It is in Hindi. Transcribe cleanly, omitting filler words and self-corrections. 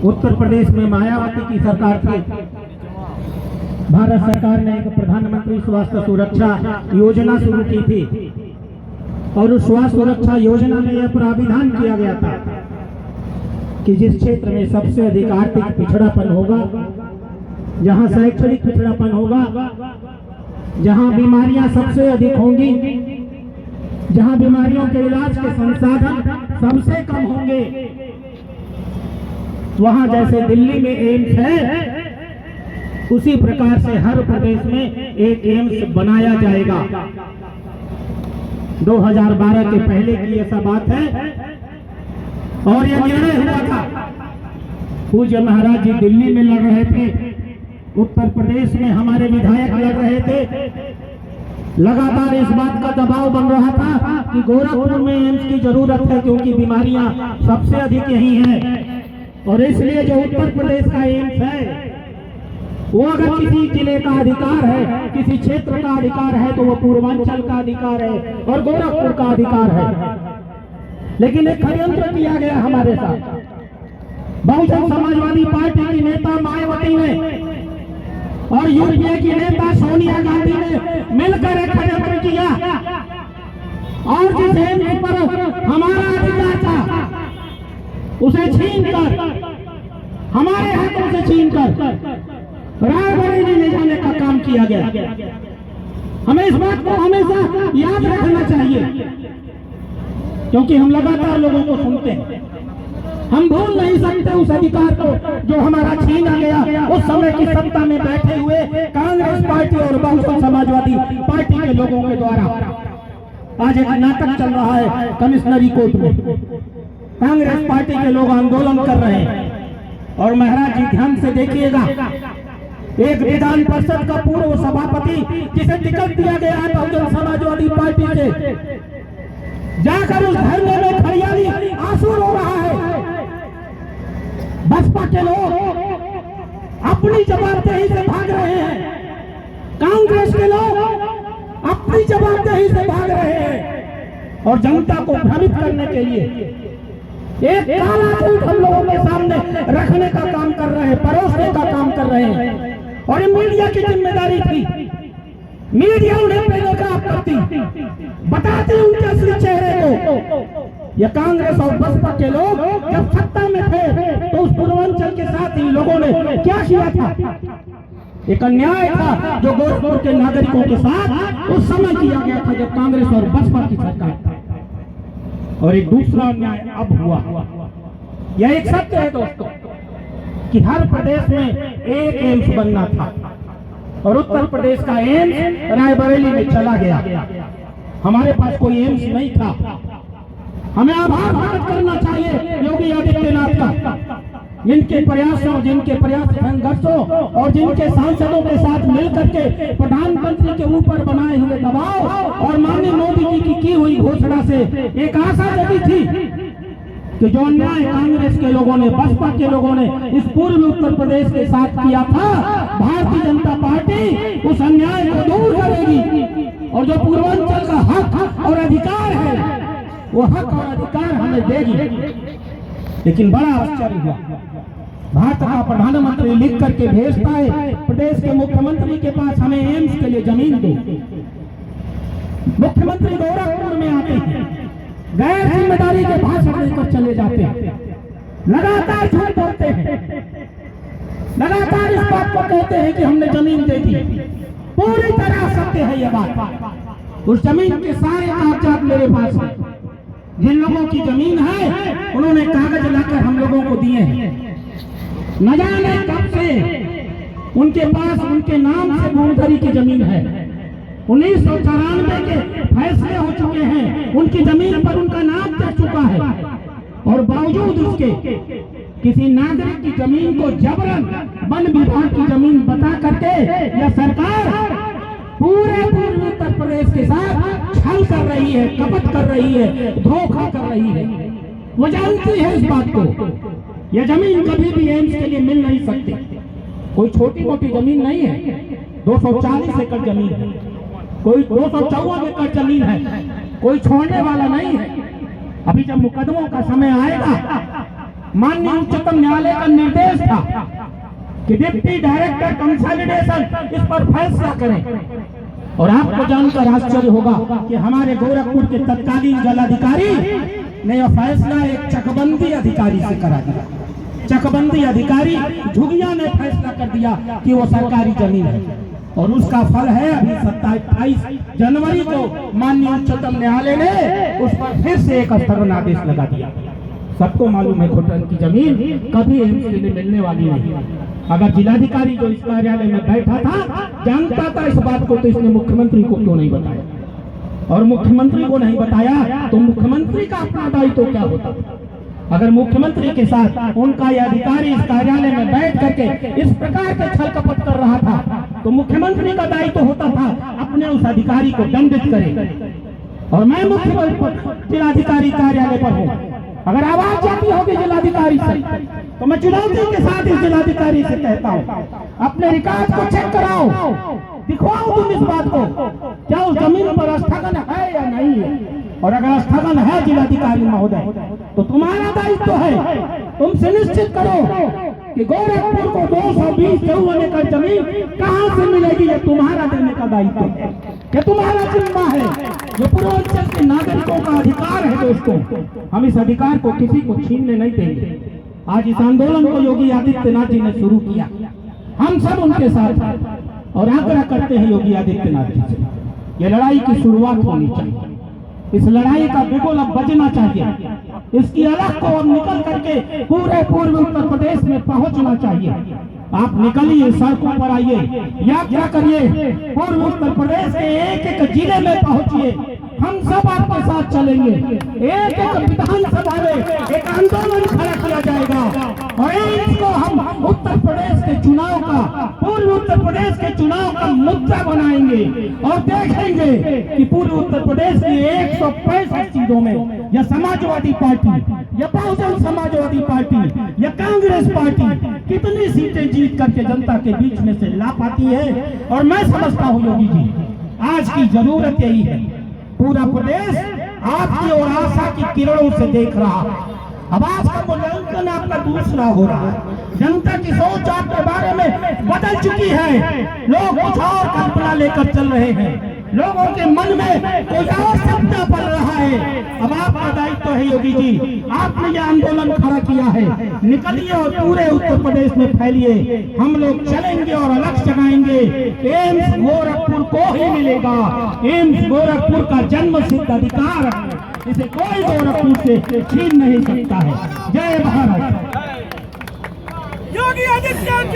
उत्तर प्रदेश में मायावती की सरकार थी। भारत सरकार ने एक प्रधानमंत्री स्वास्थ्य सुरक्षा योजना शुरू की थी और उस स्वास्थ्य सुरक्षा योजना में यह प्राविधान किया गया था कि जिस क्षेत्र में सबसे अधिक आर्थिक पिछड़ापन होगा, जहां शैक्षणिक पिछड़ापन होगा, जहां बीमारियां सबसे अधिक होंगी, जहां बीमारियों के इलाज के संसाधन सबसे कम होंगे, वहां जैसे दिल्ली में एम्स है उसी प्रकार से हर प्रदेश में एक एम्स बनाया जाएगा। 2012 के पहले की ऐसा बात है और यह निर्णय हुआ था। पूज्य महाराज जी दिल्ली में लड़ रहे थे, उत्तर प्रदेश में हमारे विधायक लड़ रहे थे। लगातार इस बात का दबाव बन रहा था कि गोरखपुर में एम्स की जरूरत है क्योंकि बीमारियां सबसे अधिक यही हैं और इसलिए जो उत्तर प्रदेश का एम्स है वो अगर किसी जिले का अधिकार है, किसी क्षेत्र का अधिकार है तो वो पूर्वांचल का अधिकार है और गोरखपुर का अधिकार है। लेकिन एक षड्यंत्र किया गया हमारे साथ। बहुजन समाजवादी पार्टी की नेता मायावती ने और यूपीए की नेता सोनिया गांधी ने मिलकर एक षड्यंत्र किया और जिस एम्स पर हमारा अधिकार था उसे छीनकर, हमारे हाथों से छीनकर रायबरेली ले जाने का काम किया गया। हमें इस बात को हमेशा याद रखना चाहिए क्योंकि हम लगातार लोगों को सुनते हैं। हम भूल नहीं सकते उस अधिकार को जो हमारा छीना गया उस समय की सत्ता में बैठे हुए कांग्रेस पार्टी और बहुजन समाजवादी पार्टी के लोगों के द्वारा। आज एक नाटक चल रहा है कमिश्नरी कोर्ट में, कांग्रेस पार्टी के लोग आंदोलन कर रहे हैं और महाराज जी ध्यान से देखिएगा, एक विधान परिषद का पूर्व सभापति जिसे टिकट दिया गया है बहुजन समाजवादी पार्टी से, जाकर उस धरने में खड़ियाली आंसू रो रहा है। बसपा के लोग अपनी जवाबदेही से भाग रहे हैं, कांग्रेस के लोग अपनी जवाबदेही से भाग रहे हैं और जनता को भ्रमित करने के लिए एक काला झूठ हम लोगों के सामने रखने का काम कर रहे हैं, परोसने का काम कर रहे हैं। और ये मीडिया की जिम्मेदारी थी, मीडिया उन्हें बेनकाब करती, बताती उनके असली चेहरे को। ये कांग्रेस और बसपा के लोग जब सत्ता में थे तो उस पूर्वांचल के साथ इन लोगों ने क्या किया था? एक अन्याय था जो गोरखपुर के नागरिकों के साथ उस समय किया गया था जब कांग्रेस और बसपा की सरकार थी। और एक दूसरा अन्याय अब हुआ। यह एक सत्य है दोस्तों कि हर प्रदेश में एक एम्स बनना था और उत्तर प्रदेश का एम्स रायबरेली में चला गया। हमारे पास कोई एम्स नहीं था। हमें आभार व्यक्त करना चाहिए योगी आदित्यनाथ का, जिनके प्रयासों, जिनके प्रयास संघर्षों और जिनके सांसदों के साथ मिलकर के प्रधानमंत्री के ऊपर बनाए हुए दबाव और माननीय मोदी जी की हुई घोषणा से एक आशा जगी थी कि जो अन्याय कांग्रेस के लोगों ने, बसपा के लोगों ने इस पूर्व उत्तर प्रदेश के साथ किया था, भारतीय जनता पार्टी उस अन्याय को दूर करेगी और जो पूर्वांचल का हक और अधिकार है वो हक और अधिकार हमें देगी। लेकिन बड़ा आश्चर्य हुआ, भारत का प्रधानमंत्री लिख करके भेजता है प्रदेश के मुख्यमंत्री के पास, हमें एम्स के लिए जमीन दो। मुख्यमंत्री गोरखपुर में आते हैं, गैर जिम्मेदारी के भाषण देकर चले जाते हैं, लगातार झूठ बोलते हैं, लगातार इस बात को कहते हैं कि हमने जमीन दे दी। पूरी तरह सत्य है यह बात। उस जमीन के सारे कागजात मेरे पास हैं। जिन लोगों की जमीन है उन्होंने कागज लाकर हम लोगों को दिए हैं। न जाने कब से उनके पास उनके नाम से भूमधरी की जमीन है। 1994 के फैसले हो चुके हैं, उनकी जमीन पर उनका नाम चढ़ चुका है और बावजूद उसके किसी नागरिक की जमीन को जबरन वन विभाग की जमीन बता करके यह सरकार पूरे पूर्वी उत्तर प्रदेश के साथ छल कर रही है, कपट कर रही है, धोखा कर रही है। वो जानती है इस बात को। यह जमीन कभी भी एम्स के लिए मिल नहीं सकती। कोई छोटी मोटी जमीन नहीं है, 240 एकड़ जमीन है, कोई 254 एकड़ जमीन है, कोई छोड़ने वाला नहीं है। अभी जब मुकदमों का समय आएगा माननीय उच्चतम न्यायालय का निर्देश था कि डिप्टी डायरेक्टर कंसोलिडेशन इस पर फैसला करें। और आपको जानकर आश्चर्य होगा कि हमारे गोरखपुर के तत्कालीन जिलाधिकारी ने यह फैसला एक चकबंदी अधिकारी से करा दिया। चकबंदी अधिकारी झुगिया ने फैसला कर दिया कि वो सरकारी जमीन है, और उसका फल है अभी 27 जनवरी को माननीय उच्चतम न्यायालय ने उस पर फिर से एक स्थगन आदेश लगा दिया। सबको मालूम है खोटन की जमीन कभी एम्स के लिए मिलने वाली नहीं। अगर जिलाधिकारी जो इस कार्यालय में बैठा था जानता था इस बात को, तो इसने मुख्यमंत्री को क्यों नहीं बताया? और मुख्यमंत्री को नहीं बताया तो मुख्यमंत्री का अपना दायित्व क्या होता? अगर मुख्यमंत्री के साथ उनका यह अधिकारी इस कार्यालय में बैठ करके इस प्रकार के छल कपट कर रहा था, तो मुख्यमंत्री का दायित्व होता था अपने उस अधिकारी को दंडित करे। और मैं मुख्यमंत्री जिलाधिकारी कार्यालय पर हूँ, अगर आवाज जाती होगी जिलाधिकारी से तो मैं चुनौती के साथ इस जिलाधिकारी से कहता हूँ, अपने रिकॉर्ड को चेक कराओ, दिखवाओ तुम इस बात को, क्या उस जमीन पर स्थगन है या नहीं है। और अगर स्थगन है जिलाधिकारी महोदय तो तुम्हारा दायित्व है, तुम सुनिश्चित करो कि गोरखपुर को 220 एकड़ जमीन कहां से मिलेगी, ये तुम्हारा देने का दायित्व है, ये तुम्हारा जिम्मा है। ये पूर्वांचल के नागरिकों का अधिकार है दोस्तों, हम इस अधिकार को किसी को छीनने नहीं देंगे। आज इस आंदोलन को योगी आदित्यनाथ जी ने शुरू किया, हम सब उनके साथ हैं और आग्रह करते हैं योगी आदित्यनाथ जी से, ये लड़ाई की शुरुआत होनी चाहिए, इस लड़ाई का बिगुल अब बजना चाहिए, इसकी अलग को अब निकल करके पूरे पूर्वी उत्तर प्रदेश में पहुंचना चाहिए। आप निकलिए, सड़कों पर आइए, यात्रा करिए, पूर्वी उत्तर प्रदेश के एक एक जिले में पहुंचिए, हम सब आपके साथ चलेंगे। एक एक विधानसभा में एक आंदोलन खड़ा किया जाएगा और इसको हम उत्तर प्रदेश के चुनाव का, पूर्वी उत्तर प्रदेश के चुनाव का मुद्दा बनाएंगे और देखेंगे कि पूर्वी उत्तर प्रदेश की 165 सीटों में या समाजवादी पार्टी या बहुजन समाजवादी पार्टी या कांग्रेस पार्टी कितनी सीटें जीत करके जनता के बीच में से ला पाती है। और मैं समझता हूँ योगी जी, आज की जरूरत यही है, पूरा प्रदेश आपकी और आशा की किरणों से देख रहा है। अब आपका मूल्यांकन आपका दूसरा हो रहा है, जनता की सोच आपके बारे में बदल चुकी है, लोग कुछ और कल्पना लेकर चल रहे हैं, लोगों के मन में कोई और सपना पड़ रहा है। अब आपका दायित्व है योगी जी, आपने ये आंदोलन खड़ा किया है, निकलिए और पूरे उत्तर प्रदेश में फैलिए, हम लोग चलेंगे और अलग जगाएंगे। एम्स गोरखपुर को ही मिलेगा, एम्स गोरखपुर का जन्म सिद्ध अधिकार है, इसे कोई गोरखपुर से छीन नहीं सकता है। जय भारत। योगी आदित्यनाथ